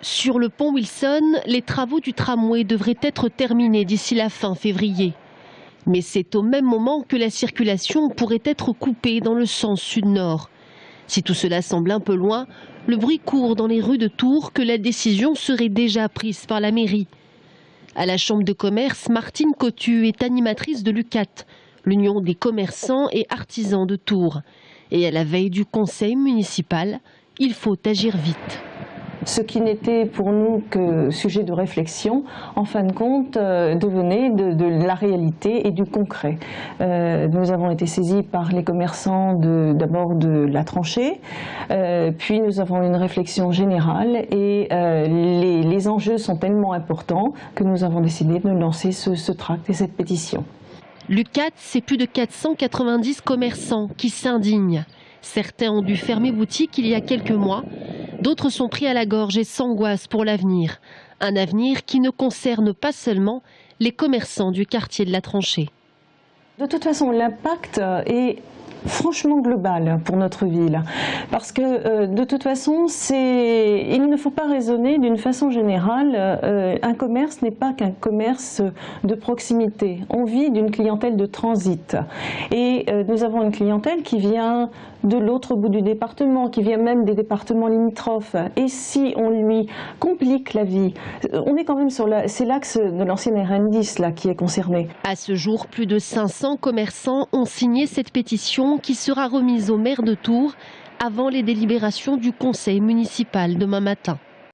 Sur le pont Wilson, les travaux du tramway devraient être terminés d'ici la fin février. Mais c'est au même moment que la circulation pourrait être coupée dans le sens sud-nord. Si tout cela semble un peu loin, le bruit court dans les rues de Tours que la décision serait déjà prise par la mairie. À la chambre de commerce, Martine Cotu est animatrice de l'UCAT, l'Union des commerçants et artisans de Tours. Et à la veille du conseil municipal, il faut agir vite. Ce qui n'était pour nous que sujet de réflexion, en fin de compte, devenait de la réalité et du concret. Nous avons été saisis par les commerçants d'abord de la tranchée, puis nous avons une réflexion générale et les enjeux sont tellement importants que nous avons décidé de lancer ce tract et cette pétition. L'UCAT, c'est plus de 490 commerçants qui s'indignent. Certains ont dû fermer boutique il y a quelques mois. D'autres sont pris à la gorge et s'angoissent pour l'avenir. Un avenir qui ne concerne pas seulement les commerçants du quartier de la Tranchée. De toute façon, l'impact est franchement global pour notre ville. Parce que de toute façon, il ne faut pas raisonner d'une façon générale. Un commerce n'est pas qu'un commerce de proximité. On vit d'une clientèle de transit. Et nous avons une clientèle qui vient de l'autre bout du département, qui vient même des départements limitrophes. Et si on lui complique la vie, on est quand même c'est l'axe de l'ancienne RN10 là, qui est concerné. À ce jour, plus de 500 commerçants ont signé cette pétition qui sera remise au maire de Tours avant les délibérations du conseil municipal demain matin.